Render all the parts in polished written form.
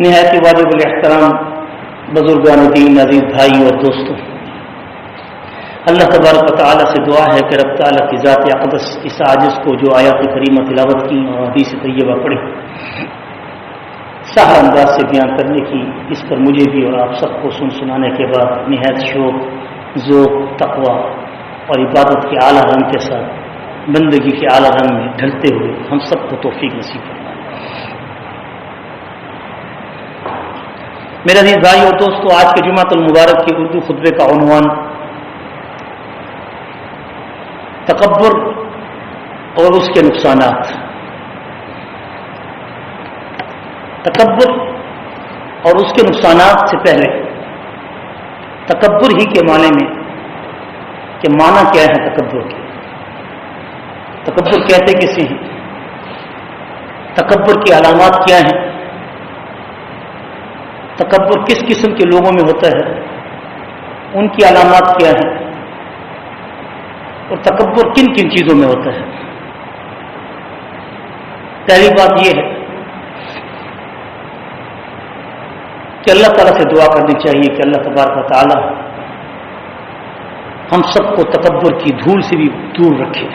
نہایت واجب الاحترام بزرگان دین، عزیز بھائی اور دوستوں، اللہ تبارک و تعالیٰ سے دعا ہے کہ رب تعالیٰ کی ذات اقدس اس عاجز کو جو آیات کریمہ تلاوت کی اور حدیث طیبہ پڑھی سہل انداز سے بیان کرنے کی، اس پر مجھے بھی اور آپ سب کو سنانے کے بعد نہایت شوق، ذوق، تقویٰ اور عبادت کے اعلیٰ رنگ کے ساتھ بندگی کے اعلیٰ رنگ میں ڈھلتے ہوئے ہم سب کو توفیق نصیب فرمائے۔ میرے عزیز بھائی اور دوستو، آج کے جمعۃ المبارک کے اردو خطبے کا عنوان تکبر اور اس کے نقصانات۔ تکبر اور اس کے نقصانات سے پہلے تکبر ہی کے معنی میں کہ معنی کیا ہے تکبر کے، تکبر کہتے کسے ہیں، تکبر کی علامات کیا ہیں، تکبر کس قسم کے لوگوں میں ہوتا ہے، ان کی علامات کیا ہیں، اور تکبر کن کن چیزوں میں ہوتا ہے۔ پہلی بات یہ ہے کہ اللہ تعالیٰ سے دعا کرنی چاہیے کہ اللہ تبارک و تعالیٰ ہم سب کو تکبر کی دھول سے بھی دور رکھے۔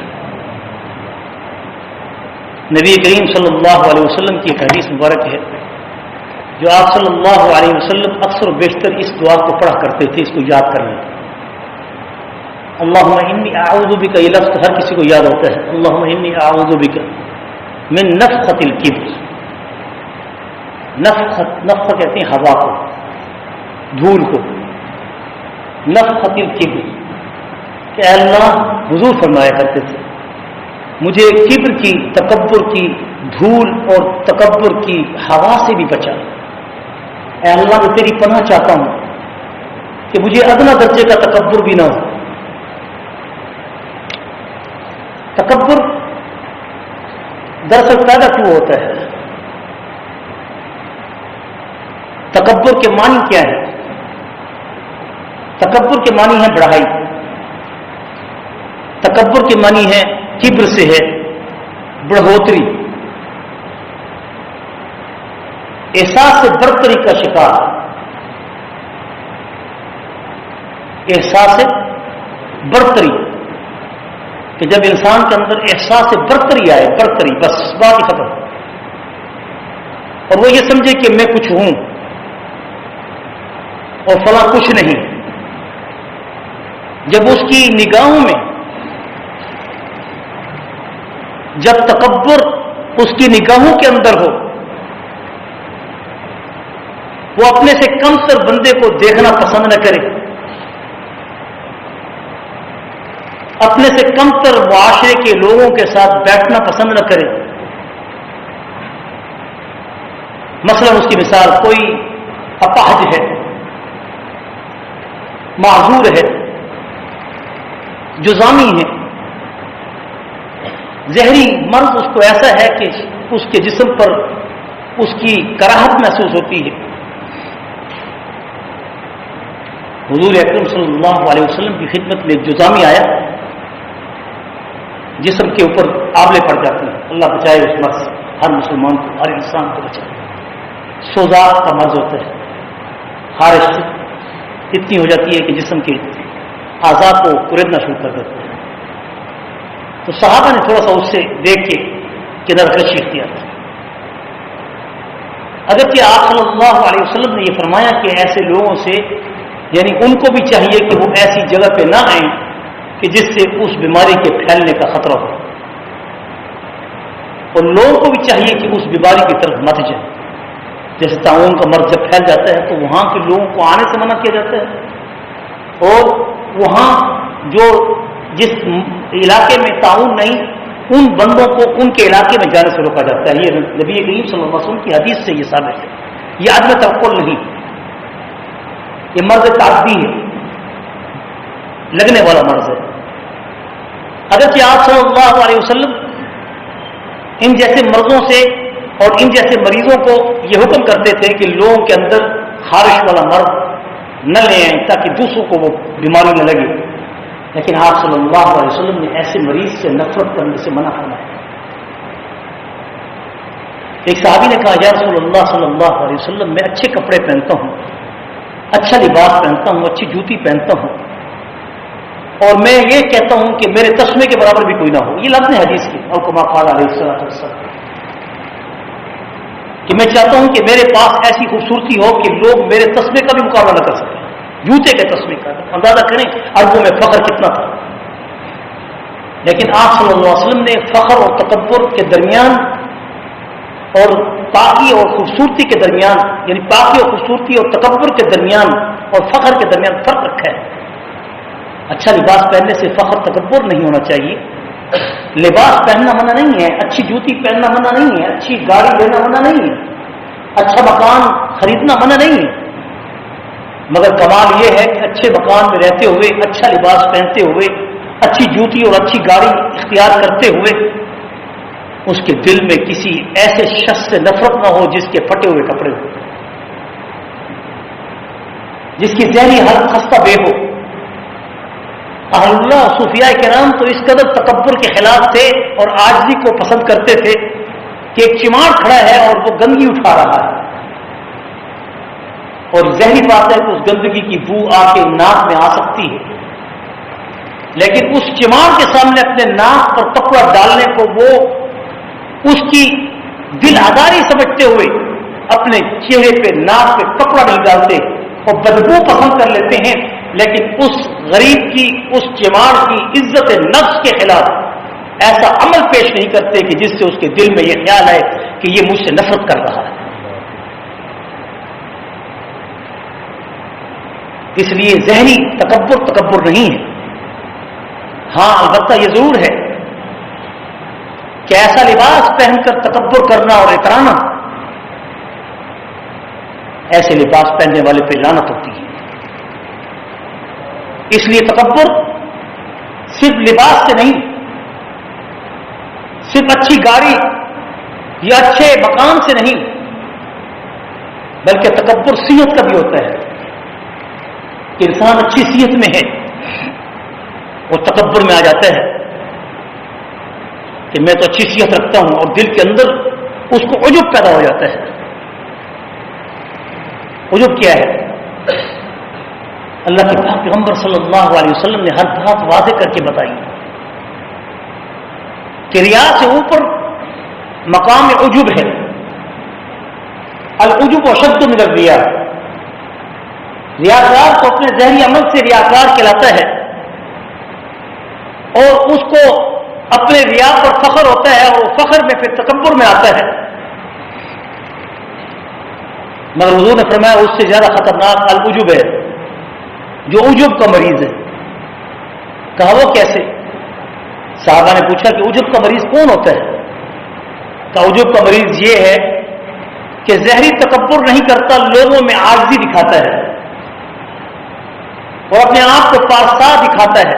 نبی کریم صلی اللہ علیہ وسلم کی ایک حدیث مبارک ہے جو آپ صلی اللہ علیہ وسلم اکثر و بیشتر اس دعا کو پڑھا کرتے تھے، اس کو یاد کر لیں۔ اللہم انی اعوذ بک، یہ لفظ ہر کسی کو یاد ہوتا ہے، اللہم انی اعوذ بک من نفخۃ الکبر۔ نفخ کہتے ہیں ہوا کو، دھول کو، نفخۃ الکبر، کہ اے اللہ حضور فرمایا کرتے تھے مجھے کبر کی، تکبر کی دھول اور تکبر کی ہوا سے بھی بچا۔ اے اللہ میں تیری پناہ چاہتا ہوں کہ مجھے ادنا درجے کا تکبر بھی نہ ہو۔ تکبر دراصل پیدا کیوں ہوتا ہے؟ تکبر کے معنی کیا ہے؟ تکبر کے معنی ہے بڑائی، تکبر کے معنی ہے کبر سے ہے بڑھوتری، احساس سے برتری کا شکار، احساس سے برتری، کہ جب انسان کے اندر احساس سے برتری آئے، برتری، بس بات ہی ختم، اور وہ یہ سمجھے کہ میں کچھ ہوں اور فلاں کچھ نہیں۔ جب اس کی نگاہوں میں، جب تکبر اس کی نگاہوں کے اندر ہو، وہ اپنے سے کم تر بندے کو دیکھنا پسند نہ کرے، اپنے سے کم تر معاشرے کے لوگوں کے ساتھ بیٹھنا پسند نہ کرے۔ مثلا اس کی مثال، کوئی اپاہج ہے، معذور ہے، جزامی ہے، زہری مرض اس کو ایسا ہے کہ اس کے جسم پر اس کی کراہت محسوس ہوتی ہے۔ حضور اکرم صلی اللہ علیہ وسلم کی خدمت میں جزامی آیا، جسم کے اوپر آبلے پڑ جاتے ہیں، اللہ بچائے اس مرض سے، ہر مسلمان کو، ہر انسان کو بچائے۔ سوزات کا مرض ہوتا ہے، خارش اتنی ہو جاتی ہے کہ جسم کے اعضاء کو کریدنا شروع کر دیتے ہیں۔ تو صحابہ نے تھوڑا سا اس سے دیکھ کے کنارہ کشی اختیار کی۔ اگرچہ آپ صلی اللہ علیہ وسلم نے یہ فرمایا کہ ایسے لوگوں سے، یعنی ان کو بھی چاہیے کہ وہ ایسی جگہ پہ نہ آئیں کہ جس سے اس بیماری کے پھیلنے کا خطرہ ہو، اور لوگوں کو بھی چاہیے کہ اس بیماری کی طرف مت جائیں۔ جیسے طاعون کا مرض جب پھیل جاتا ہے تو وہاں کے لوگوں کو آنے سے منع کیا جاتا ہے، اور وہاں جو جس علاقے میں طاعون نہیں، ان بندوں کو ان کے علاقے میں جانے سے روکا جاتا ہے۔ یہ نبی کریم صلی اللہ علیہ وسلم کی حدیث سے یہ ثابت ہے، یہ عدم توقل نہیں، یہ مرض تعدی ہے، لگنے والا مرض ہے۔ اگرچہ آپ صلی اللہ علیہ وسلم ان جیسے مرضوں سے اور ان جیسے مریضوں کو یہ حکم کرتے تھے کہ لوگوں کے اندر خارش والا مرض نہ لے آئیں تاکہ دوسروں کو وہ بیماری نہ لگے، لیکن آپ صلی اللہ علیہ وسلم نے ایسے مریض سے نفرت کرنے سے منع فرمایا۔ ایک صحابی نے کہا یا رسول اللہ صلی اللہ علیہ وسلم میں اچھے کپڑے پہنتا ہوں، اچھا لباس پہنتا ہوں، اچھی جوتی پہنتا ہوں، اور میں یہ کہتا ہوں کہ میرے تسمے کے برابر بھی کوئی نہ ہو. یہ لفظ ہے حدیث کی، اور کما قال علیہ السلام، کہ میں چاہتا ہوں کہ میرے پاس ایسی خوبصورتی ہو کہ لوگ میرے تسمے کا بھی مقابلہ نہ کر سکیں، جوتے کے تسمے کا. اندازہ کریں عربوں میں فخر کتنا تھا. لیکن آپ صلی اللہ علیہ وسلم نے فخر اور تکبر کے درمیان اور پاکی اور خوبصورتی کے درمیان، یعنی پاکی اور خوبصورتی اور تکبر کے درمیان اور فخر کے درمیان فرق رکھا ہے. اچھا لباس پہننے سے فخر تکبر نہیں ہونا چاہیے. لباس پہننا منع نہیں ہے، اچھی جوتی پہننا منع نہیں ہے، اچھی گاڑی لینا منع نہیں ہے، اچھا مکان خریدنا منع نہیں ہے. مگر کمال یہ ہے کہ اچھے مکان میں رہتے ہوئے، اچھا لباس پہنتے ہوئے، اچھی جوتی اور اچھی گاڑی اختیار کرتے ہوئے اس کے دل میں کسی ایسے شخص سے نفرت نہ ہو جس کے پھٹے ہوئے کپڑے ہو، جس کی ذہنی حالت خستہ بے ہو. اہل اللہ صوفیاء کرام تو اس قدر تکبر کے خلاف تھے اور عاجزی کو پسند کرتے تھے کہ ایک چماڑ کھڑا ہے اور وہ گندگی اٹھا رہا ہے، اور ظاہری بات ہے کہ اس گندگی کی بو آ کے ناک میں آ سکتی ہے، لیکن اس چماڑ کے سامنے اپنے ناک پر کپڑا ڈالنے کو وہ اس کی دل آزاری سمجھتے ہوئے اپنے چہرے پہ ناک پہ کپڑا نہیں ڈالتے اور بدبو پسند کر لیتے ہیں. لیکن اس غریب کی، اس چماڑ کی عزت نفس کے خلاف ایسا عمل پیش نہیں کرتے کہ جس سے اس کے دل میں یہ خیال آئے کہ یہ مجھ سے نفرت کر رہا ہے. اس لیے ذہنی تکبر نہیں ہے. ہاں البتہ یہ ضرور ہے کہ ایسا لباس پہن کر تکبر کرنا اور اترانا، ایسے لباس پہننے والے پہ لعنت ہوتی ہے. اس لیے تکبر صرف لباس سے نہیں، صرف اچھی گاڑی یا اچھے مکان سے نہیں، بلکہ تکبر صحت کا بھی ہوتا ہے کہ انسان اچھی صحت میں ہے اور تکبر میں آ جاتا ہے کہ میں تو اچھی صحت رکھتا ہوں، اور دل کے اندر اس کو عجب پیدا ہو جاتا ہے. عجب کیا ہے؟ اللہ کے پیغمبر صلی اللہ علیہ وسلم نے ہر بات واضح کر کے بتائی کہ ریا سے اوپر مقام عجب ہے. العجب اشد من الریا. ریاکار تو اپنے ظاہری عمل سے ریاکار کہلاتا ہے اور اس کو اپنے ریا پر فخر ہوتا ہے اور فخر میں پھر تکبر میں آتا ہے. مگر حضور نے فرمایا اس سے زیادہ خطرناک العجب ہے، جو عجب کا مریض ہے. کہا وہ کیسے؟ صحابہ نے پوچھا کہ عجب کا مریض کون ہوتا ہے؟ کہا عجب کا مریض یہ ہے کہ ظاہری تکبر نہیں کرتا، لوگوں میں عاجزی دکھاتا ہے اور اپنے آپ کو پارسا دکھاتا ہے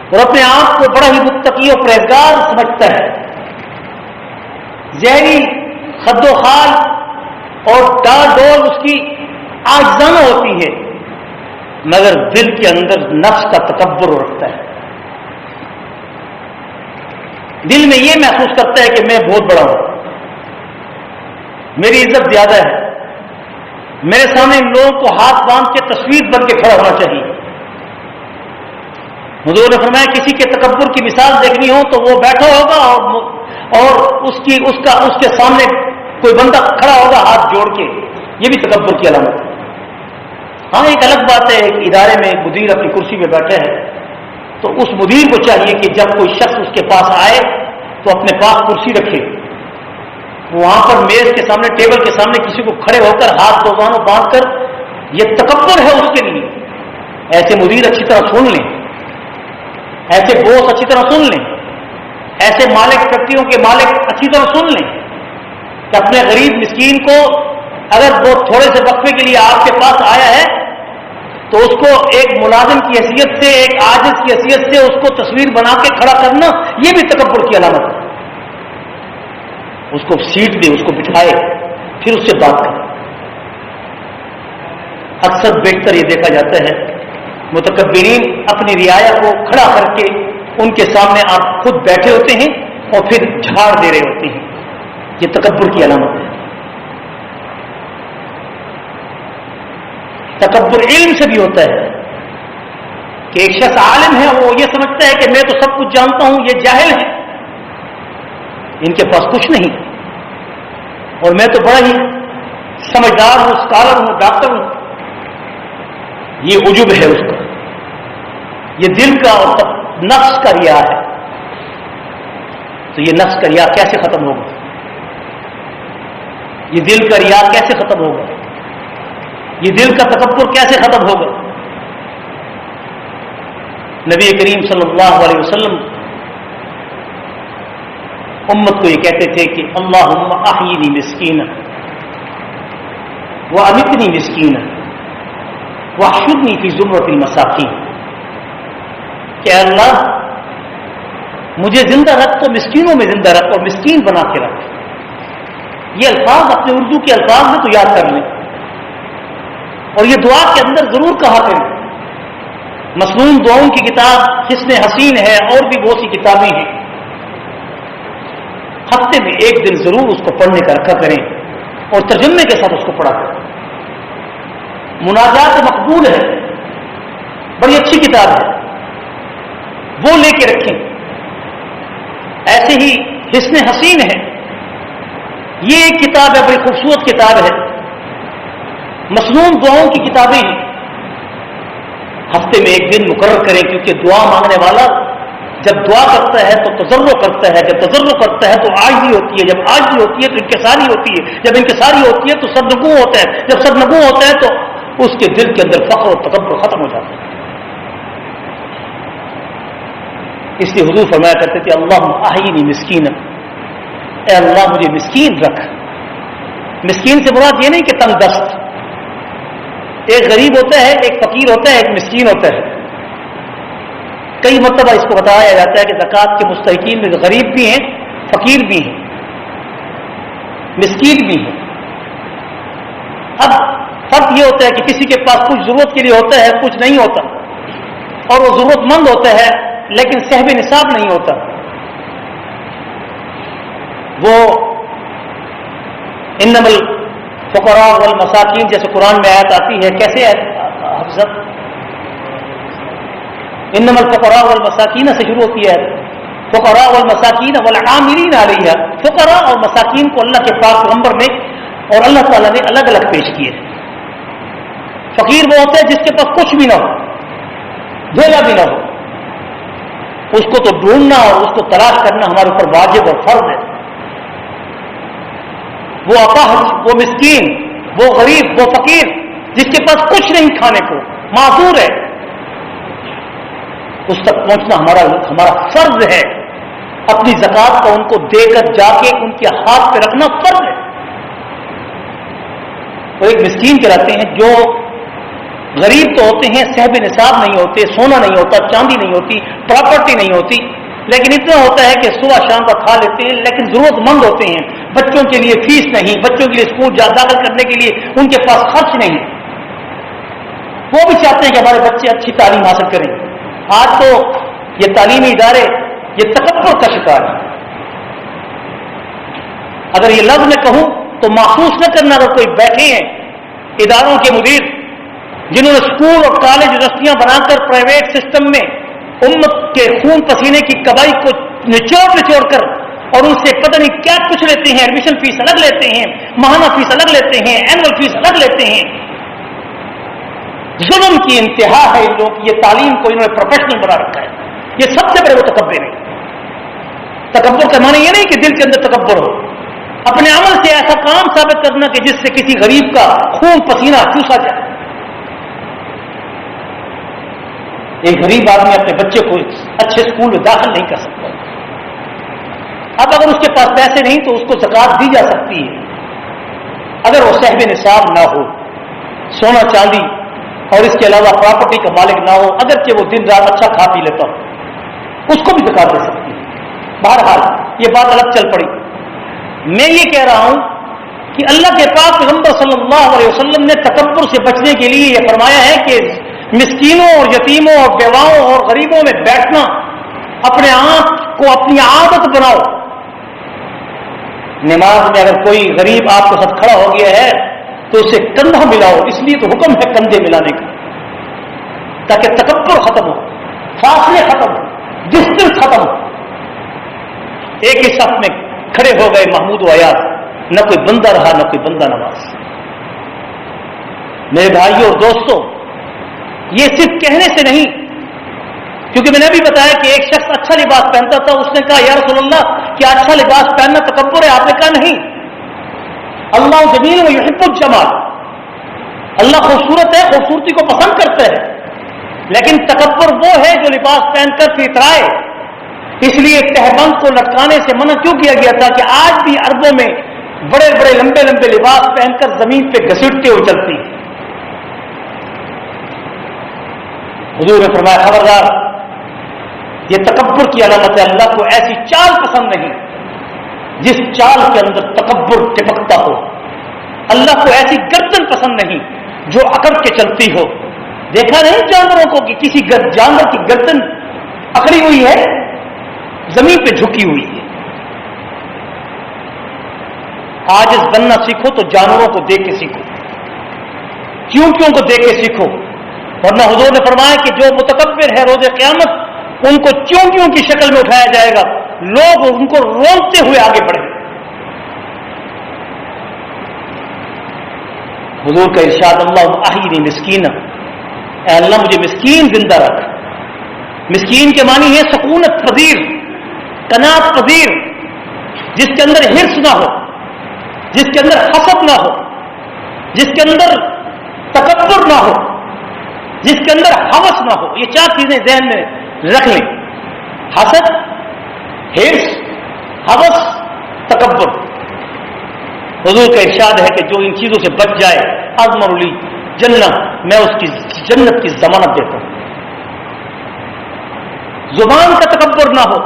اور اپنے آپ کو بڑا ہی متقی و پرہیزگار سمجھتا ہے. ظاہری خد و خال اور ڈال ڈول اس کی عاجزانہ ہوتی ہے، مگر دل کے اندر نفس کا تکبر رکھتا ہے. دل میں یہ محسوس کرتا ہے کہ میں بہت بڑا ہوں، میری عزت زیادہ ہے، میرے سامنے ان لوگوں کو ہاتھ باندھ کے تصویر بن کے کھڑا ہونا چاہیے. حضور نے فرمایا کسی کے تکبر کی مثال دیکھنی ہو تو وہ بیٹھا ہوگا اور اس کے سامنے کوئی بندہ کھڑا ہوگا ہاتھ جوڑ کے، یہ بھی تکبر کی علامت ہے. ہاں ایک الگ بات ہے، ایک ادارے میں ایک مدیر اپنی کرسی پہ بیٹھے ہیں تو اس مدیر کو چاہیے کہ جب کوئی شخص اس کے پاس آئے تو اپنے پاس کرسی رکھے، وہاں پر میز کے سامنے، ٹیبل کے سامنے کسی کو کھڑے ہو کر ہاتھ دوزانوں باندھ کر، یہ تکبر ہے اس کے لیے. ایسے مدیر اچھی طرح سن لیں، ایسے بوس اچھی طرح سن لیں، ایسے مالک فیکٹریوں کے مالک اچھی طرح سن لیں کہ اپنے غریب مسکین کو اگر وہ تھوڑے سے وقفے کے لیے آپ کے پاس آیا ہے تو اس کو ایک ملازم کی حیثیت سے، ایک عاجز کی حیثیت سے اس کو تصویر بنا کے کھڑا کرنا، یہ بھی تکبر کی علامت ہے. اس کو سیٹ دے، اس کو بٹھائے، پھر اس سے بات کرے. اکثر بیشتر یہ دیکھا جاتا ہے متکبرین اپنی رعایا کو کھڑا کر کے ان کے سامنے آپ خود بیٹھے ہوتے ہیں اور پھر جھاڑ دے رہے ہوتے ہیں، یہ تکبر کی علامت ہے. تکبر علم سے بھی ہوتا ہے کہ ایک شخص عالم ہے، وہ یہ سمجھتا ہے کہ میں تو سب کچھ جانتا ہوں، یہ جاہل ہے، ان کے پاس کچھ نہیں، اور میں تو بڑا ہی سمجھدار ہوں، اسکالر ہوں، ڈاکٹر ہوں. یہ عجب ہے اس کا، یہ دل کا اور نفس کا ریا ہے. تو یہ نفس کا ریا کیسے ختم ہوگا؟ یہ دل کا ریا کیسے ختم ہوگا؟ یہ دل کا تکبر کیسے ختم ہوگا؟ نبی کریم صلی اللہ علیہ وسلم امت کو یہ کہتے تھے کہ اللہم احیینی مسکینا وامیتنی مسکینا واحشرنی فی زمرۃ المساکین، کہ اللہ مجھے زندہ رکھ تو مسکینوں میں زندہ رکھ، اور مسکین بنا کے رکھ. یہ الفاظ اپنے اردو کے الفاظ میں تو یاد کر لیں، اور یہ دعا کے اندر ضرور کہا کریں. مصنون دعاؤں کی کتاب حسن حسین ہے، اور بھی بہت سی کتابیں ہیں. ہفتے میں ایک دن ضرور اس کو پڑھنے کا رکھا کریں، اور ترجمے کے ساتھ اس کو پڑھا کریں. مناجات مقبول ہے، بڑی اچھی کتاب ہے، وہ لے کے رکھیں. ایسے ہی حسن حسین ہے، یہ ایک کتاب ہے، بڑی خوبصورت کتاب ہے. مصنون دعاؤں کی کتابیں ہیں. ہفتے میں ایک دن مقرر کریں، کیونکہ دعا مانگنے والا جب دعا کرتا ہے تو تضرع کرتا ہے، جب تضرع کرتا ہے تو عاجزی ہوتی ہے، جب عاجزی ہوتی ہے تو انکساری ہوتی ہے، جب انکساری ہوتی ہے تو سرنگوں ہوتا ہے، جب سرنگوں ہوتا ہے تو اس کے دل کے اندر فخر و تکبر ختم ہو جاتا ہے. اس لیے حضور فرمایا کرتے تھے اللہم احیینی مسکینا، اے اللہ مجھے مسکین رکھ. مسکین سے مراد یہ نہیں کہ تنگ دست. ایک غریب ہوتا ہے، ایک فقیر ہوتا ہے، ایک مسکین ہوتا ہے. کئی مرتبہ اس کو بتایا جاتا ہے کہ زکوٰۃ کے مستحقین میں غریب بھی ہیں، فقیر بھی ہیں، مسکین بھی ہیں. اب فرق یہ ہوتا ہے کہ کسی کے پاس کچھ ضرورت کے لیے ہوتا ہے، کچھ نہیں ہوتا، اور وہ ضرورت مند ہوتا ہے لیکن صاحب نصاب نہیں ہوتا. وہ انما الفقراء والمساکین جیسے قرآن میں آیت آتی ہے، کیسے حفظت؟ انما الفقراء والمساکین سے شروع ہوتی ہے. فقراء والمساکین والعاملین علیہا، فقراء اور مساکین کو اللہ کے پاک پیغمبر نے اور اللہ تعالیٰ نے الگ الگ پیش کیے. فقیر وہ ہوتا ہے جس کے پاس کچھ بھی نہ ہو، دھیلا بھی نہ ہو. اس کو تو ڈھونڈنا اور اس کو تلاش کرنا ہمارے اوپر واجب اور فرض ہے. وہ اپاہج، وہ مسکین، وہ غریب، وہ فقیر جس کے پاس کچھ نہیں کھانے کو، معذور ہے، اس تک پہنچنا ہمارا فرض ہے. اپنی زکوٰۃ کو ان کو دے کر جا کے ان کے ہاتھ پہ رکھنا فرض ہے. وہ ایک مسکین کہلاتے ہیں. جو غریب تو ہوتے ہیں، صاحب نصاب نہیں ہوتے، سونا نہیں ہوتا، چاندی نہیں ہوتی، پراپرٹی نہیں ہوتی، لیکن اتنا ہوتا ہے کہ صبح شام کا کھا لیتے ہیں. لیکن ضرورت مند ہوتے ہیں، بچوں کے لیے فیس نہیں، بچوں کے لیے اسکول داخل کرنے کے لیے ان کے پاس خرچ نہیں. وہ بھی چاہتے ہیں کہ ہمارے بچے اچھی تعلیم حاصل کریں. آج تو یہ تعلیمی ادارے یہ تکبر کا شکار ہے. اگر یہ لفظ میں کہوں تو محسوس نہ کرنا، اگر کوئی بیٹھے ہیں اداروں کے مدیر جنہوں نے اسکول اور کالج یونیورسٹیاں بنا کر پرائیویٹ سسٹم میں امت کے خون پسینے کی کمائی کو نچوڑ کر اور ان سے پتہ نہیں کیا کچھ لیتے ہیں، ایڈمیشن فیس الگ لیتے ہیں، ماہانہ فیس الگ لیتے ہیں، اینول فیس الگ لیتے ہیں. ظلم کی انتہا ہے ان لوگ. یہ تعلیم کو انہوں نے پروفیشنل بنا رکھا ہے. یہ سب سے بڑے وہ تکبر ہے. تکبر کا معنی یہ نہیں کہ دل کے اندر تکبر ہو، اپنے عمل سے ایسا کام ثابت کرنا کہ جس سے کسی غریب کا خون پسینہ چوسا جائے. ایک غریب آدمی اپنے بچے کو اچھے اسکول میں داخل نہیں کر سکتا. اب اگر اس کے پاس پیسے نہیں تو اس کو زکوٰۃ دی جا سکتی ہے. اگر وہ صاحب نصاب نہ ہو، سونا چاندی اور اس کے علاوہ پراپرٹی کا مالک نہ ہو، اگرچہ وہ دن رات اچھا کھا پی لیتا ہو، اس کو بھی زکوٰۃ دے سکتی ہے. بہرحال یہ بات الگ چل پڑی. میں یہ کہہ رہا ہوں کہ اللہ کے پاک پیغمبر صلی اللہ علیہ وسلم نے تکبر سے بچنے کے لیے یہ فرمایا ہے کہ مسکینوں اور یتیموں اور بیواؤں اور غریبوں میں بیٹھنا اپنے آپ کو اپنی عادت بناؤ. نماز میں اگر کوئی غریب آپ کے ساتھ کھڑا ہو گیا ہے تو اسے کندھا ملاؤ، اس لیے تو حکم ہے کندھے ملانے کا، تاکہ تکبر ختم ہو، فاصلے ختم ہو، ڈسٹنس ختم ہو۔ ایک ہی صف میں کھڑے ہو گئے محمود و ایاز، نہ کوئی بندہ رہا نہ کوئی بندہ نواز۔ میرے بھائیوں اور دوستوں، یہ صرف کہنے سے نہیں، کیونکہ میں نے بھی بتایا کہ ایک شخص اچھا لباس پہنتا تھا، اس نے کہا یا رسول اللہ کیا اچھا لباس پہننا تکبر ہے؟ آپ نے کہا نہیں، اللہ جمیل و یحب الجمال، اللہ خوبصورت ہے، خوبصورتی کو پسند کرتا ہے، لیکن تکبر وہ ہے جو لباس پہن کر پھر اترائے۔ اس لیے تہبند کو لٹکانے سے منع کیوں کیا گیا تھا کہ آج بھی عربوں میں بڑے بڑے لمبے لمبے لباس پہن کر زمین پہ گھسیٹتے ہوئے چلتی ہیں۔ حضور نے فرمایا خبردار، یہ تکبر کی علامت ہے، اللہ کو ایسی چال پسند نہیں جس چال کے اندر تکبر ٹپکتا ہو، اللہ کو ایسی گردن پسند نہیں جو اکڑ کے چلتی ہو۔ دیکھا نہیں جانوروں کو کہ کسی جانور کی گردن اکڑی ہوئی ہے، زمین پہ جھکی ہوئی ہے۔ عاجز بننا سیکھو تو جانوروں کو دیکھ کے سیکھو، چونٹیوں کو دیکھ کے سیکھو، ورنہ حضور نے فرمایا کہ جو متکبر ہے روز قیامت ان کو چونٹیوں کی شکل میں اٹھایا جائے گا، لوگ ان کو رونتے ہوئے آگے بڑھیں۔ حضور کا ارشاد اللہ احیینی مسکینا، اے اللہ مجھے مسکین زندہ رکھ۔ مسکین کے معنی ہے سکونت پذیر، قناعت پذیر، جس کے اندر حرص نہ ہو، جس کے اندر حسد نہ ہو، جس کے اندر تکبر نہ ہو، جس کے اندر ہوس نہ ہو۔ یہ چار چیزیں ذہن میں رکھ لیں، حسد، حرص، ہوس، تکبر۔ حضور کا ارشاد ہے کہ جو ان چیزوں سے بچ جائے اضمن لی جنت، میں اس کی جنت کی ضمانت دیتا ہوں۔ زبان کا تکبر نہ ہو،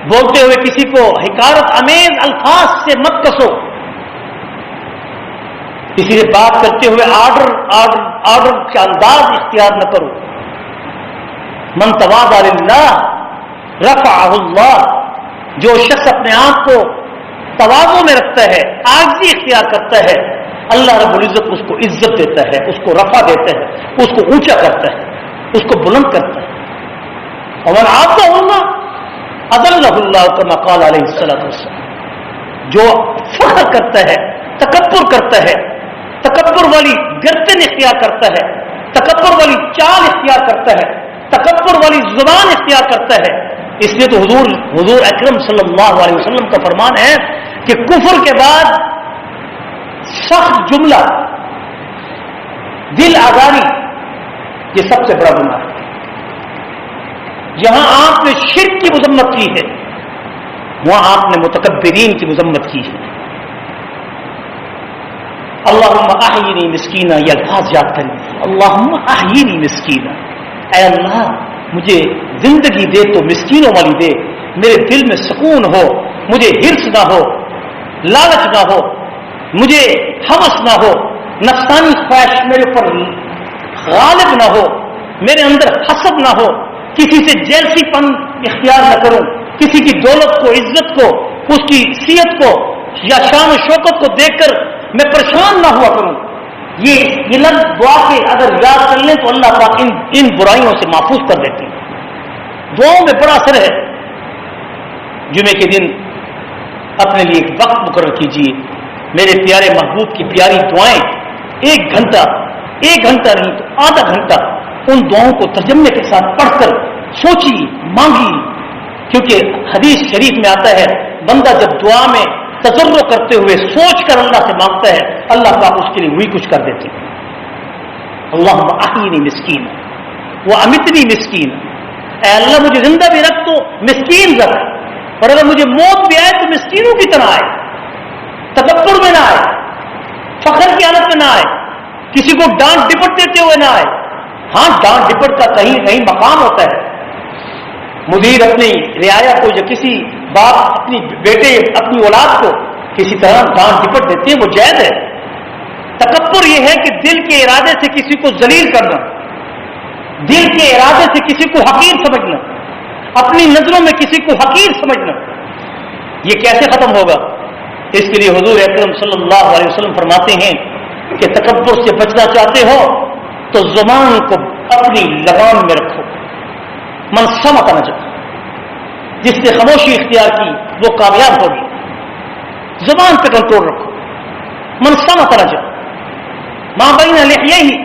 بولتے ہوئے کسی کو حقارت امیز الفاظ سے مت کسو، کسی سے بات کرتے ہوئے آرڈر کا انداز اختیار نہ کرو۔ من تواضع للہ رفعہ اللہ، جو شخص اپنے آپ کو تواضع میں رکھتا ہے، عاجزی اختیار کرتا ہے، اللہ رب العزت اس کو عزت دیتا ہے، اس کو رفع دیتا ہے، اس کو اونچا کرتا ہے، اس کو بلند کرتا ہے۔ ومن عاصى اللہ اذلہ اللہ کما قال علیہ الصلوۃ والسلام، جو فخر کرتا ہے، تکبر کرتا ہے، تکبر والی گردن اختیار کرتا ہے، تکبر والی چال اختیار کرتا ہے، تکبر والی زبان اختیار کرتا ہے، اس لیے تو حضور اکرم صلی اللہ علیہ وسلم کا فرمان ہے کہ کفر کے بعد سخت جملہ دل آزاری یہ سب سے بڑا گناہ ہے۔ جہاں آپ نے شرک کی مذمت کی ہے وہاں آپ نے متکبرین کی مذمت کی ہے۔ اللہم احیینی مسکینہ، یہ الفاظ یاد کریں، اللہم احیینی مسکینہ، اے اللہ مجھے زندگی دے تو مسکینوں والی دے، میرے دل میں سکون ہو، مجھے حرص نہ ہو، لالچ نہ ہو، مجھے ہوس نہ ہو، نفسانی خواہش میرے اوپر غالب نہ ہو، میرے اندر حسد نہ ہو، کسی سے جیلسی پن اختیار نہ کروں، کسی کی دولت کو، عزت کو، اس کی صحت کو یا شان و شوکت کو دیکھ کر میں پریشان نہ ہوا کروں۔ یہ لفظ دعا کے اگر یاد کر لیں تو اللہ پاک ان برائیوں سے محفوظ کر دیتے ہیں۔ دعاؤں میں بڑا اثر ہے۔ جمعے کے دن اپنے لیے ایک وقت مقرر کیجیے، میرے پیارے محبوب کی پیاری دعائیں، ایک گھنٹہ نہیں تو آدھا گھنٹہ ان دعاؤں کو ترجمے کے ساتھ پڑھ کر سوچی، مانگی، کیونکہ حدیث شریف میں آتا ہے بندہ جب دعا میں تجربہ کرتے ہوئے سوچ کر اللہ سے مانگتا ہے اللہ پاک اس کے لیے وہی کچھ کر دیتے ہیں۔ اللہم احیینی مسکین و امیتنی مسکین، اے اللہ مجھے زندہ بھی رکھ تو مسکین رکھ، اور اگر مجھے موت بھی آئے تو مسکینوں کی طرح آئے، تکبر میں نہ آئے، فخر کی حالت میں نہ آئے، کسی کو ڈانٹ ڈپٹ دیتے ہوئے نہ آئے۔ ہاں ڈانٹ ڈپٹ کا کہیں کہیں مقام ہوتا ہے، مدیر اپنی رعایا کو یا کسی باپ اپنی بیٹے اپنی اولاد کو کسی طرح ڈانٹ ڈپٹ دیتے ہیں، وہ جائز ہے۔ تکبر یہ ہے کہ دل کے ارادے سے کسی کو ذلیل کرنا، دل کے ارادے سے کسی کو حقیر سمجھنا، اپنی نظروں میں کسی کو حقیر سمجھنا، یہ کیسے ختم ہوگا؟ اس کے لیے حضور اکرم صلی اللہ علیہ وسلم فرماتے ہیں کہ تکبر سے بچنا چاہتے ہو تو زبان کو اپنی لگام میں رکھو. من صمت نجا، جس نے خاموشی اختیار کی وہ کامیاب ہوگی. زبان پہ کنٹرول رکھو. من صمت نجا. ما بین لحییہ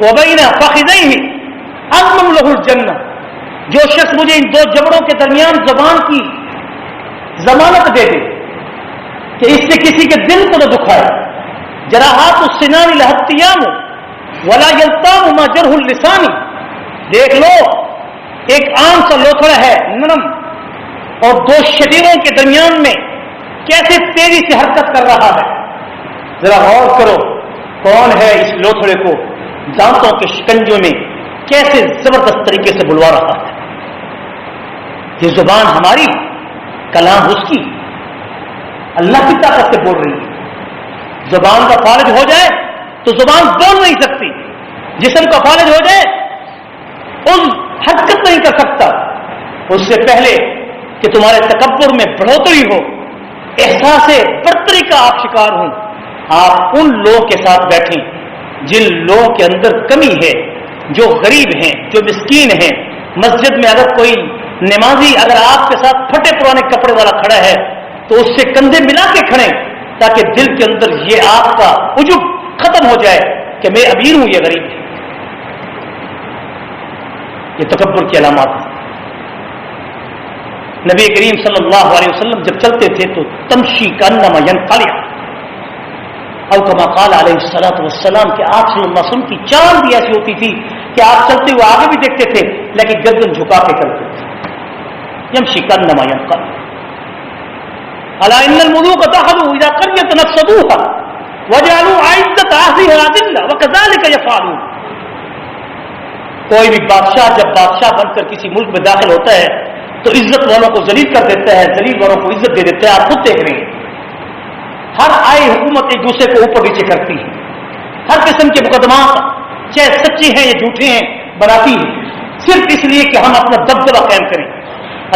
وبین فخذیہ اضمن لہ الجنہ. جو شخص مجھے ان دو جبڑوں کے درمیان زبان کی ضمانت دے دے کہ اس سے کسی کے دل کو نہ دکھائے. جراحات السنان لہتیام ولا یلتام ما جرح اللسان. دیکھ لو ایک عام سا لوتھڑا ہے نرم، اور دو شریروں کے درمیان میں کیسے تیزی سے حرکت کر رہا ہے. ذرا غور کرو کون ہے اس لوتھڑے کو دانتوں کے شکنجوں میں کیسے زبردست طریقے سے بلوا رہا ہے. یہ زبان ہماری، کلام اس کی، اللہ کی طاقت سے بول رہی ہے. زبان کا فالج ہو جائے تو زبان بول نہیں سکتی. جسم کا فالج ہو جائے اس حرکت نہیں کر سکتا. اس سے پہلے کہ تمہارے تکبر میں بڑھوتری ہو، احساس برتری کا آپ شکار ہوں، آپ ان لوگوں کے ساتھ بیٹھیں جن لوگوں کے اندر کمی ہے، جو غریب ہیں، جو مسکین ہیں. مسجد میں اگر کوئی نمازی اگر آپ کے ساتھ پھٹے پرانے کپڑے والا کھڑا ہے تو اس سے کندھے ملا کے کھڑے تاکہ دل کے اندر یہ آپ کا عجب ختم ہو جائے کہ میں امیر ہوں، یہ غریب ہے. یہ تکبر کی علامات ہے. نبی کریم صلی اللہ علیہ وسلم جب چلتے تھے تو تمشی کانما ینقلع، او کما قال علیہ الصلوۃ والسلام کہ آپ صلی اللہ علیہ وسلم کی چال بھی ایسی ہوتی تھی کہ آپ چلتے ہوئے آگے بھی دیکھتے تھے لیکن گردن جھکا کے چلتے تھے. یمشی کانما ینقلع. الا ان الملوک اتخذوا اذا قرية نفسدوها وجعلوا اعزة اهلها اذلة وكذلك يفعلون. کوئی بھی بادشاہ جب بادشاہ بن کر کسی ملک میں داخل ہوتا ہے تو عزت والوں کو ذلیل کر دیتا ہے، ذلیل والوں کو عزت دے دیتا ہے. آپ خود دیکھ رہے ہیں ہر آئی حکومت ایک دوسرے کو اوپر نیچے کرتی ہے. ہر قسم کے مقدمات چاہے سچے ہیں یا جھوٹے ہیں بناتی ہے صرف اس لیے کہ ہم اپنا دبدبہ قائم کریں.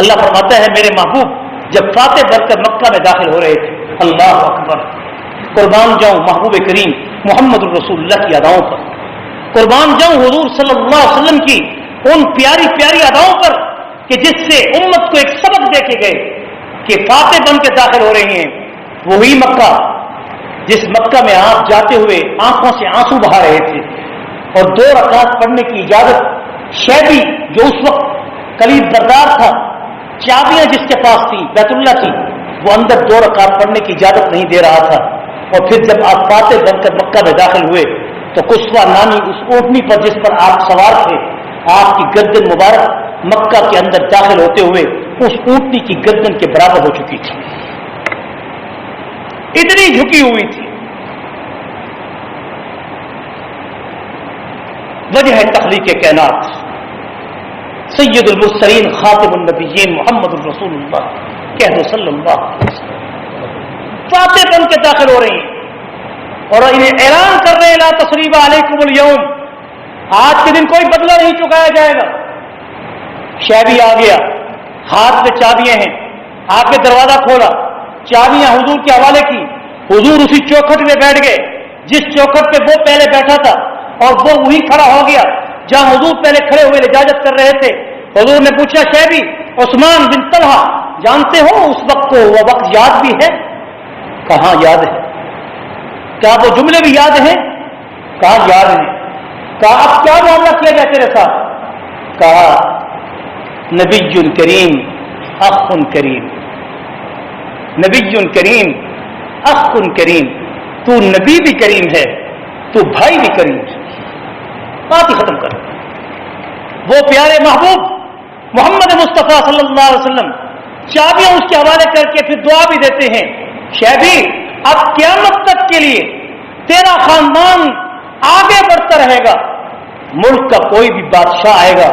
اللہ فرماتا ہے میرے محبوب جب فاتح بن کر مکہ میں داخل ہو رہے تھے، اللہ اکبر، قربان جاؤں محبوب کریم محمد الرسول اللہ کی اداؤں پر، قربان جاؤں حضور صلی اللہ علیہ وسلم کی ان پیاری پیاری اداؤں پر کہ جس سے امت کو ایک سبق دے کے گئے کہ فاتح بن کے داخل ہو رہے ہیں. وہی مکہ جس مکہ میں آپ جاتے ہوئے آنکھوں سے آنسو بہا رہے تھے اور 2 رکعت پڑھنے کی اجازت شیبی جو اس وقت کلید بردار تھا، چابیاں جس کے پاس تھی بیت اللہ کی، وہ اندر 2 رکعت پڑھنے کی اجازت نہیں دے رہا تھا. اور پھر جب آپ فاتح بن کر مکہ میں داخل ہوئے تو قصوہ نامی اس اونٹنی پر جس پر آپ سوار تھے، آپ کی گردن مبارک مکہ کے اندر داخل ہوتے ہوئے اس اونٹنی کی گردن کے برابر ہو چکی تھی، اتنی جھکی ہوئی تھی. وجہ ہے تخلیق کائنات، سید المرسلین خاتم النبیین محمد الرسول اللہ کہہ دو صلی اللہ علیہ وسلم. فاتح بن کے داخل ہو رہے ہیں اور انہیں اعلان کر رہے ہیں لا تثریب علیکم اليوم، آج کے دن کوئی بدلہ نہیں چکایا جائے گا. شیبی آ گیا، ہاتھ میں چابیاں ہیں، آ کے دروازہ کھولا، چابیاں حضور کے حوالے کی. حضور اسی چوکھٹ میں بیٹھ گئے جس چوکھٹ پہ وہ پہلے بیٹھا تھا اور وہ وہی کھڑا ہو گیا جہاں حضور پہلے کھڑے ہوئے اجازت کر رہے تھے. حضور نے پوچھا شیبی عثمان بن طلحہ جانتے ہو اس وقت کو، وہ وقت یاد بھی ہے؟ کہاں یاد ہے. کیا وہ جملے بھی یاد ہیں؟ کہاں یاد ہیں. کہا اب کیا معاملہ کیا جائے تیرے ساتھ؟ کہا نبی کریم اخ کریم، نبی کریم اخ کریم، تو نبی بھی کریم ہے، تو بھائی بھی کریم ہے. بات ہی ختم کر. وہ پیارے محبوب محمد مصطفیٰ صلی اللہ علیہ وسلم چابیاں اس کے حوالے کر کے پھر دعا بھی دیتے ہیں. شیبی اب قیامت تک کے لیے تیرا خاندان آگے بڑھتا رہے گا. ملک کا کوئی بھی بادشاہ آئے گا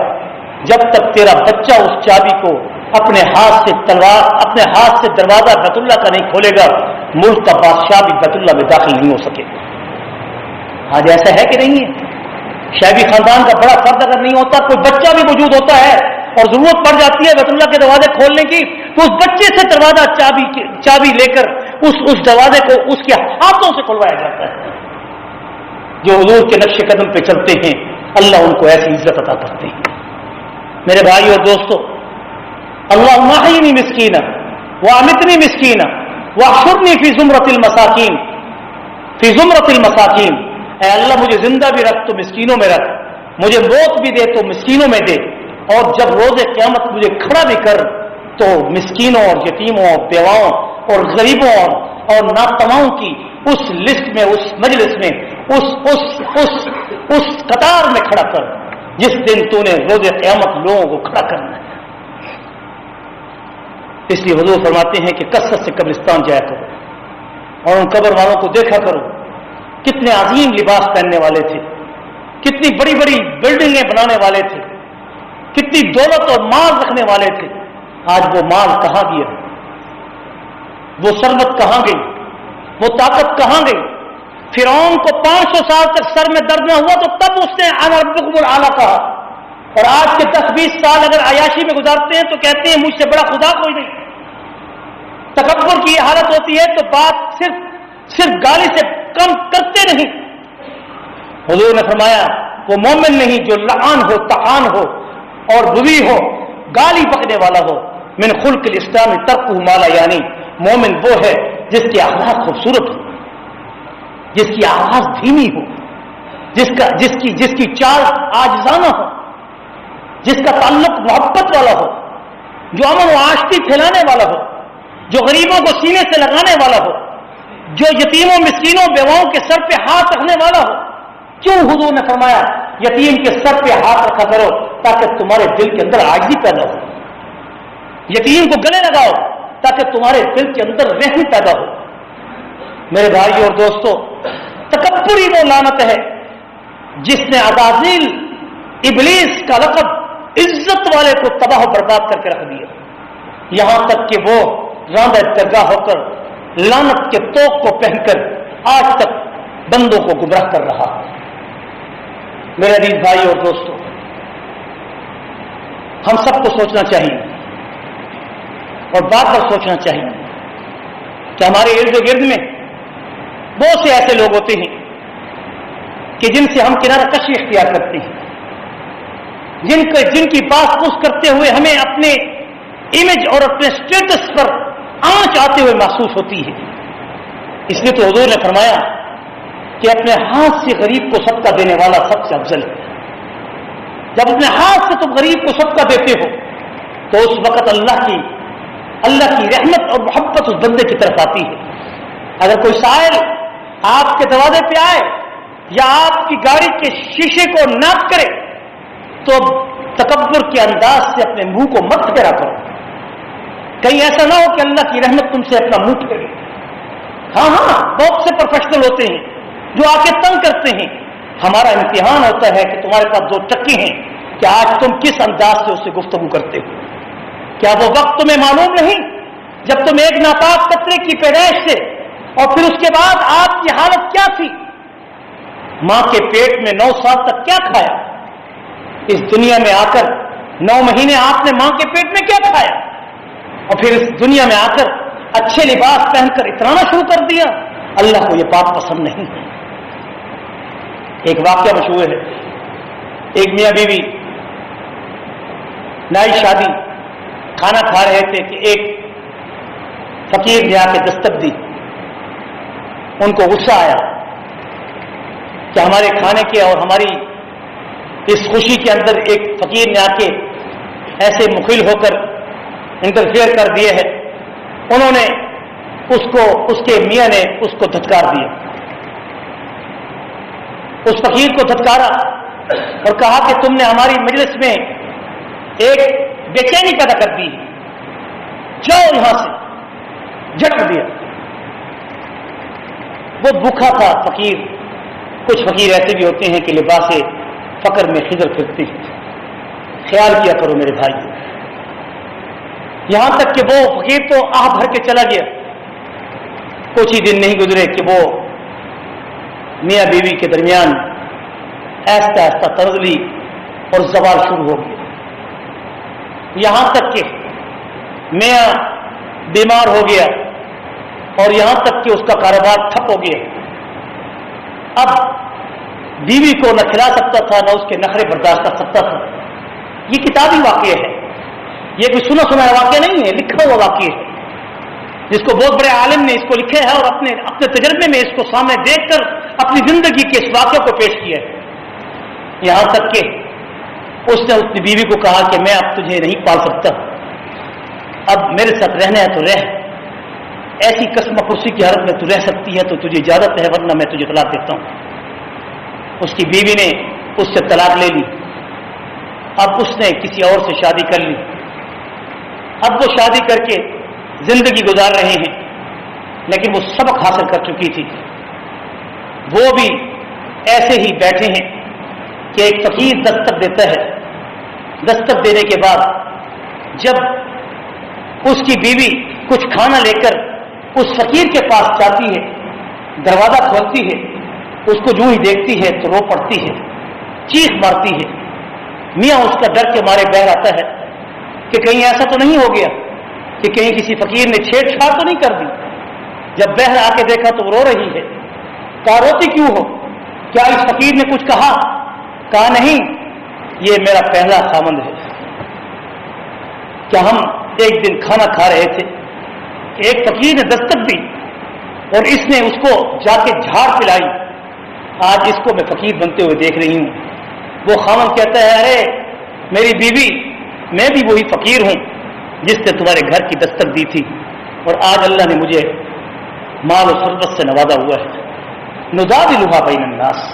جب تک تیرا بچہ اس چابی کو اپنے ہاتھ سے دروازہ بیت اللہ کا نہیں کھولے گا، ملک کا بادشاہ بھی بیت اللہ میں داخل نہیں ہو سکے. آج ایسا ہے کہ نہیں ہے؟ شیبی خاندان کا بڑا فرد اگر نہیں ہوتا، کوئی بچہ بھی موجود ہوتا ہے اور ضرورت پڑ جاتی ہے بیت اللہ کے دروازے کھولنے کی تو اس بچے سے دروازہ چابی لے کر اس دروازے کو اس کے ہاتھوں سے کھلوایا جاتا ہے. جو حضور کے نقش قدم پہ چلتے ہیں اللہ ان کو ایسی عزت عطا کرتے ہیں. میرے بھائی اور دوستو، اللہم احیینی مسکینا وامیتنی مسکینا واحشرنی فی زمرۃ المساکین، فی زمرۃ المساکین. اے اللہ مجھے زندہ بھی رکھ تو مسکینوں میں رکھ، مجھے موت بھی دے تو مسکینوں میں دے، اور جب روز قیامت مجھے کھڑا بھی کر تو مسکینوں اور یتیموں اور بیواؤں اور غریبوں اور ناتواؤں کی اس لسٹ میں، اس مجلس میں، اس قطار میں کھڑا کر جس دن تو نے روز قیامت لوگوں کو کھڑا کرنا ہے. اس لیے حضور فرماتے ہیں کہ کثرت سے قبرستان جایا کرو اور ان قبر والوں کو دیکھا کرو، کتنے عظیم لباس پہننے والے تھے، کتنی بڑی بڑی بلڈنگیں بنانے والے تھے، کتنی دولت اور مال رکھنے والے تھے. آج وہ مال کہاں گیا؟ وہ ثروت کہاں گئی؟ وہ طاقت کہاں گئی؟ فرعون کو 500 سال تک سر میں درد نہ ہوا تو تب اس نے انا ربکم الاعلی کہا، اور آج کے 10-20 سال اگر عیاشی میں گزارتے ہیں تو کہتے ہیں مجھ سے بڑا خدا کوئی نہیں. تکبر کی یہ حالت ہوتی ہے تو بات صرف گالی سے کم کرتے نہیں. حضور نے فرمایا وہ مومن نہیں جو لعان ہو، طعان ہو اور بری ہو، گالی بکنے والا ہو. من خلق الاسلام ترکہ ما لا یعنی. مومن وہ ہے جس کے اخلاق خوبصورت ہو، جس کی آواز دھیمی ہو، جس کی چال عاجزانہ ہو، جس کا تعلق محبت والا ہو، جو امن و آشتی پھیلانے والا ہو، جو غریبوں کو سینے سے لگانے والا ہو، جو یتیموں مسکینوں بیواؤں کے سر پہ ہاتھ رکھنے والا ہو. کیوں حضور نے فرمایا یتیم کے سر پہ ہاتھ رکھا کرو تاکہ تمہارے دل کے اندر عاجزی پیدا ہو. یتیم کو گلے لگاؤ تاکہ تمہارے دل کے اندر رحم پیدا ہو. میرے بھائی اور دوستو، تکبر ہی وہ لعنت ہے جس نے عزازیل ابلیس کا لقب عزت والے کو تباہ و برباد کر کے رکھ دیا، یہاں تک کہ وہ راندہ درگاہ ہو کر لعنت کے توق کو پہن کر آج تک بندوں کو گمراہ کر رہا. میرے عزیز بھائی اور دوستو، ہم سب کو سوچنا چاہیے اور بات پر سوچنا چاہیے کہ ہمارے ارد گرد میں بہت سے ایسے لوگ ہوتے ہیں کہ جن سے ہم کنارہ کشی اختیار کرتے ہیں، جن کی بات پوچھ کرتے ہوئے ہمیں اپنے امیج اور اپنے سٹیٹس پر آنچ آتے ہوئے محسوس ہوتی ہے. اس لیے تو حضور نے فرمایا کہ اپنے ہاتھ سے غریب کو صدقہ دینے والا سب سے افضل ہے. جب اپنے ہاتھ سے تم غریب کو صدقہ دیتے ہو تو اس وقت اللہ کی رحمت اور محبت اس بندے کی طرف آتی ہے. اگر کوئی سائل آپ کے دروازے پہ آئے یا آپ کی گاڑی کے شیشے کو ناپ کرے تو تکبر کے انداز سے اپنے منہ کو مت پھیرا کرو، کہیں ایسا نہ ہو کہ اللہ کی رحمت تم سے اپنا منہ پھیرے. ہاں بہت سے پروفیشنل ہوتے ہیں جو آ کے تنگ کرتے ہیں. ہمارا امتحان ہوتا ہے کہ تمہارے پاس 2 ٹکے ہیں کہ آج تم کس انداز سے اس سے گفتگو کرتے ہو. کیا وہ وقت تمہیں معلوم نہیں جب تم ایک ناپاک قطرے کی پیدائش سے اور پھر اس کے بعد آپ کی حالت کیا تھی؟ ماں کے پیٹ میں 9 سال تک کیا کھایا؟ اس دنیا میں آ کر 9 مہینے آپ نے ماں کے پیٹ میں کیا کھایا؟ اور پھر اس دنیا میں آ کر اچھے لباس پہن کر اترانا شروع کر دیا. اللہ کو یہ بات پسند نہیں ہے. ایک واقعہ مشہور ہے، ایک میاں بیوی نئی شادی کھانا کھا رہے تھے کہ ایک فقیر نے آ کے دستک دی. ان کو غصہ آیا کہ ہمارے کھانے کے اور ہماری اس خوشی کے اندر ایک فقیر نے آ کے ایسے مخل ہو کر انٹرفیئر کر دیے ہے. انہوں نے اس کے میاں نے اس کو دھتکار دیا، اس فقیر کو دھتکارا اور کہا کہ تم نے ہماری مجلس میں ایک بے چینی پیدا کر دی، جاؤ یہاں سے. جھٹک دیا. وہ بھوکا تھا فقیر. کچھ فقیر ایسے بھی ہوتے ہیں کہ لباس فقر میں خضر پھرتے ہیں. خیال کیا کرو میرے بھائی. یہاں تک کہ وہ فقیر تو آہ بھر کے چلا گیا. کچھ ہی دن نہیں گزرے کہ وہ میاں بیوی کے درمیان آہستہ آہستہ ترغلی اور زوال شروع ہو گیا. یہاں تک کہ میاں بیمار ہو گیا اور یہاں تک کہ اس کا کاروبار ٹھپ ہو گیا. اب بیوی کو نہ کھلا سکتا تھا نہ اس کے نخرے برداشت کر سکتا تھا. یہ کتابی واقعہ ہے، یہ کوئی سنا سنایا واقعہ نہیں ہے، لکھا ہوا واقعہ ہے جس کو بہت بڑے عالم نے اس کو لکھا ہے اور اپنے تجربے میں اس کو سامنے دیکھ کر اپنی زندگی کے اس واقعے کو پیش کیا ہے. یہاں تک کہ اس نے اپنی بیوی کو کہا کہ میں اب تجھے نہیں پال سکتا، اب میرے ساتھ رہنا ہے تو رہ، ایسی قسم کرسی کی حالت میں تو رہ سکتی ہے تو تجھے اجازت ہے ورنہ میں تجھے طلاق دیتا ہوں. اس کی بیوی نے اس سے طلاق لے لی. اب اس نے کسی اور سے شادی کر لی. اب وہ شادی کر کے زندگی گزار رہے ہیں، لیکن وہ سبق حاصل کر چکی تھی. وہ بھی ایسے ہی بیٹھے ہیں کہ ایک فقیر دستک دیتا ہے. دستک دینے کے بعد جب اس کی بیوی کچھ کھانا لے کر اس فقیر کے پاس جاتی ہے، دروازہ کھولتی ہے، اس کو جو ہی دیکھتی ہے تو رو پڑتی ہے، چیخ مارتی ہے. میاں اس کا ڈر کے مارے بہر آتا ہے کہ کہیں ایسا تو نہیں ہو گیا کہ کہیں کسی فقیر نے چھیڑ چھاڑ تو نہیں کر دی. جب بہر آ کے دیکھا تو وہ رو رہی ہے. کہا روتی کیوں ہو؟ کیا اس فقیر نے کچھ کہا؟ کہا نہیں، یہ میرا پہلا خاوند ہے. کیا ہم ایک دن کھانا کھا رہے تھے، ایک فقیر نے دستک دی اور اس نے اس کو جا کے جھاڑ پلائی. آج اس کو میں فقیر بنتے ہوئے دیکھ رہی ہوں. وہ خاوند کہتا ہے ارے میری بیوی، میں بھی وہی فقیر ہوں جس نے تمہارے گھر کی دستک دی تھی اور آج اللہ نے مجھے مال و ثروت سے نوازا ہوا ہے. نداولھا بین الناس.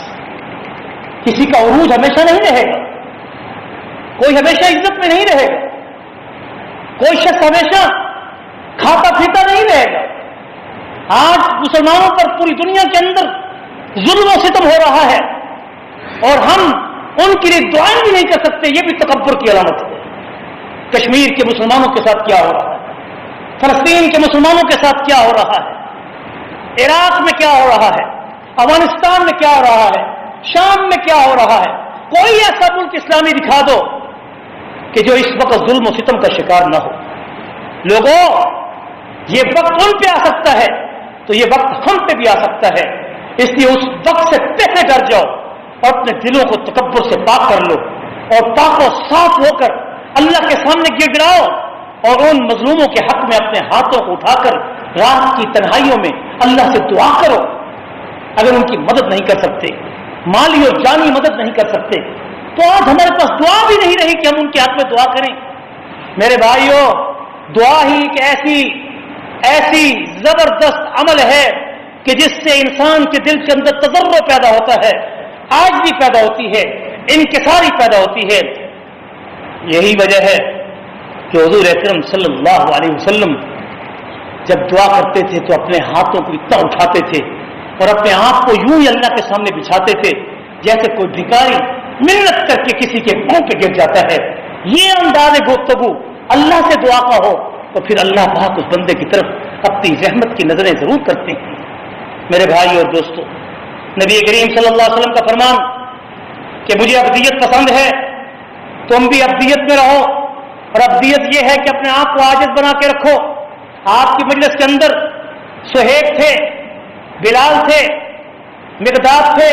کسی کا عروج ہمیشہ نہیں رہے گا، کوئی ہمیشہ عزت میں نہیں رہے گا، کوئی شخص ہمیشہ کھاتا پیتا نہیں رہے گا. آج مسلمانوں پر پوری دنیا کے اندر ظلم و ستم ہو رہا ہے اور ہم ان کے لیے دعائیں بھی نہیں کر سکتے. یہ بھی تکبر کی علامت ہے. کشمیر کے مسلمانوں کے ساتھ کیا ہو رہا ہے، فلسطین کے مسلمانوں کے ساتھ کیا ہو رہا ہے، عراق میں کیا ہو رہا ہے، افغانستان میں کیا ہو رہا ہے، شام میں کیا ہو رہا ہے. کوئی ایسا ملک اسلامی دکھا دو کہ جو اس وقت ظلم و ستم کا شکار نہ ہو. لوگوں، یہ وقت ان پہ آ سکتا ہے تو یہ وقت ہم پہ بھی آ سکتا ہے. اس لیے اس وقت سے پہلے ڈر جاؤ اور اپنے دلوں کو تکبر سے پاک کر لو اور پاک و صاف ہو کر اللہ کے سامنے گر گراؤ اور ان مظلوموں کے حق میں اپنے ہاتھوں کو اٹھا کر رات کی تنہائیوں میں اللہ سے دعا کرو. اگر ان کی مدد نہیں کر سکتے، مالی اور جانی مدد نہیں کر سکتے، تو آج ہمارے پاس دعا بھی نہیں رہی کہ ہم ان کے حق میں دعا کریں. میرے بھائیوں، دعا ہی ایک ایسی زبردست عمل ہے کہ جس سے انسان کے دل کے اندر تضرع پیدا ہوتا ہے، عاجزی پیدا ہوتی ہے، انکساری پیدا ہوتی ہے. یہی وجہ ہے کہ حضور اکرم صلی اللہ علیہ وسلم جب دعا کرتے تھے تو اپنے ہاتھوں کو اتنا اٹھاتے تھے اور اپنے آپ کو یوں ہی اللہ کے سامنے بچھاتے تھے جیسے کوئی بھکاری منت کر کے کسی کے پاؤں پہ گر جاتا ہے. یہ انداز گفتگو اللہ سے دعا کا ہو تو پھر اللہ پاک اس بندے کی طرف اپنی رحمت کی نظریں ضرور کرتے ہیں. میرے بھائی اور دوستو، نبی کریم صلی اللہ علیہ وسلم کا فرمان کہ مجھے ابدیت پسند ہے، تم بھی ابدیت میں رہو. اور ابدیت یہ ہے کہ اپنے آپ کو عاجز بنا کے رکھو. آپ کی مجلس کے اندر سہیب تھے، بلال تھے، مقداد تھے،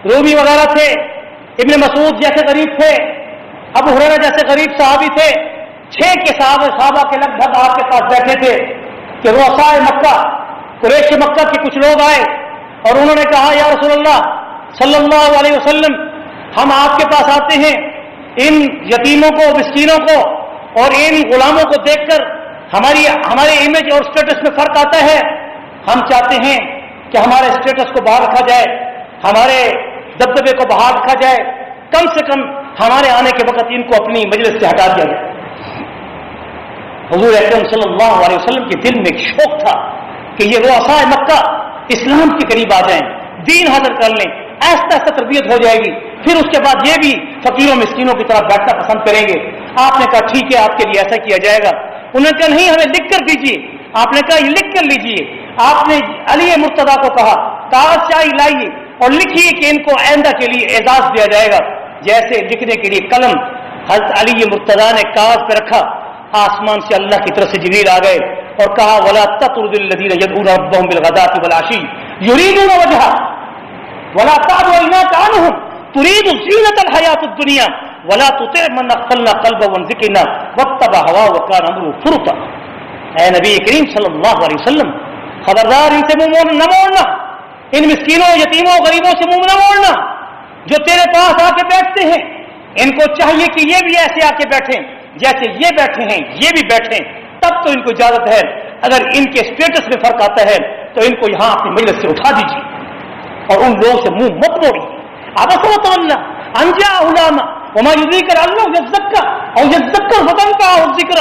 رومی وغیرہ تھے، ابن مسعود جیسے غریب تھے، ابو ہریرہ جیسے غریب صحابی تھے. 6 کے صحابہ کے لگ بھگ آپ کے پاس بیٹھے تھے کہ رؤساء مکہ، قریش مکہ کے کچھ لوگ آئے اور انہوں نے کہا یا رسول اللہ صلی اللہ علیہ وسلم، ہم آپ کے پاس آتے ہیں، ان یتیموں کو، مسکینوں کو اور ان غلاموں کو دیکھ کر ہمارے امیج اور اسٹیٹس میں فرق آتا ہے. ہم چاہتے ہیں کہ ہمارے اسٹیٹس کو بحال رکھا جائے، ہمارے دبدبے کو بحال رکھا جائے، کم سے کم ہمارے آنے کے وقت ان کو اپنی مجلس سے ہٹا دیا جائے. حضور اکرم صلی اللہ علیہ وسلم کے دل میں ایک شوق تھا کہ یہ رؤساء مکہ اسلام کے قریب آ جائیں، دین حاصل کر لیں، ایسا ایسا تربیت ہو جائے گی، پھر اس کے بعد یہ بھی فقیروں مسکینوں کی طرف بیٹھنا پسند کریں گے. آپ نے کہا ٹھیک ہے، آپ کے لیے ایسا کیا جائے گا. انہوں نے کہا نہیں، ہمیں لکھ کر دیجیے. آپ نے کہا یہ لکھ کر لیجیے. آپ نے علی مرتضیٰ کو کہا کاغذ چاہیے لائیے اور لکھیے کہ ان کو آئندہ کے لیے اعزاز دیا جائے گا. جیسے لکھنے کے لیے قلم حضرت علی مرتضیٰ نے کاغذ پہ رکھا، آسمان سے اللہ کی طرف سے جبریل آ گئے اور کہا ولا تطرد الذین یدعون ربهم بالغداۃ والعشی یریدون وجہہ ولا تعد عیناک عنہم ترید زینۃ الحیاۃ الدنیا ولا تطع من اغفلنا قلبه عن ذکرنا واتبع هواه وکان امره فرطا۔ اے نبی کریم صلی اللہ علیہ وسلم، خبردار ان سے منہ نہ موڑنا، ان مسکینوں یتیموں غریبوں سے منہ نہ موڑنا جو تیرے پاس آ کے بیٹھتے ہیں۔ ان کو چاہیے کہ یہ بھی ایسے آ کے بیٹھیں جیسے یہ بیٹھے ہیں، یہ بھی بیٹھیں، تب تو ان کو اجازت ہے۔ اگر ان کے اسٹیٹس میں فرق آتا ہے تو ان کو یہاں اپنی مجلس سے اٹھا دیجیے اور ان لوگوں سے منہ مت موڑیے۔ ابصرت اللہ انجا علامہ وما یذکر اللہ یزکا اور یزکا فتنفع الذکر۔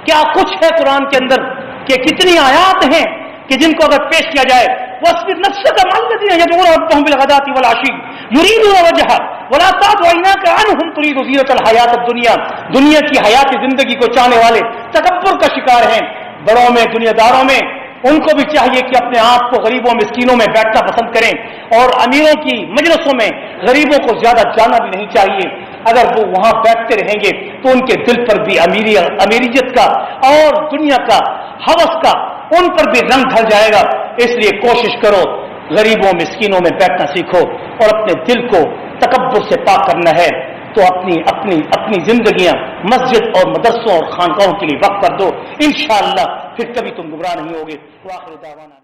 کیا کچھ ہے قرآن کے اندر کہ کتنی آیات ہیں کہ جن کو اگر پیش کیا جائے وَاصْبِرْ نَفْسَكَ مَعَ الَّذِينَ يَدْعُونَ رَبَّهُم بِالْغَدَاةِ وَالْعَشِيِّ يُرِيدُونَ وَجْهَهُ وَلَا تَعْدُ عَيْنَاكَ عَنْهُمْ تُرِيدُ زِينَةَ الْحَيَاةِ الدُّنْيَا۔ دنیا کی حیات زندگی کو چاہنے والے تکبر کا شکار ہیں، بڑوں میں دنیا داروں میں۔ ان کو بھی چاہیے کہ اپنے آپ کو غریبوں مسکینوں میں بیٹھنا پسند کریں اور امیروں کی مجلسوں میں غریبوں کو زیادہ جانا بھی نہیں چاہیے۔ اگر وہ وہاں بیٹھتے رہیں گے تو ان کے دل پر بھی امیریت کا اور دنیا کا ہوس کا ان پر بھی رنگ ڈھل جائے گا۔ اس لیے کوشش کرو غریبوں مسکینوں میں بیٹھنا سیکھو اور اپنے دل کو تکبر سے پاک کرنا ہے تو اپنی زندگیاں مسجد اور مدرسوں اور خانقاہوں کے لیے وقف کر دو، انشاءاللہ پھر کبھی تم گمراہ نہیں ہوگے۔ وآخر دعوانا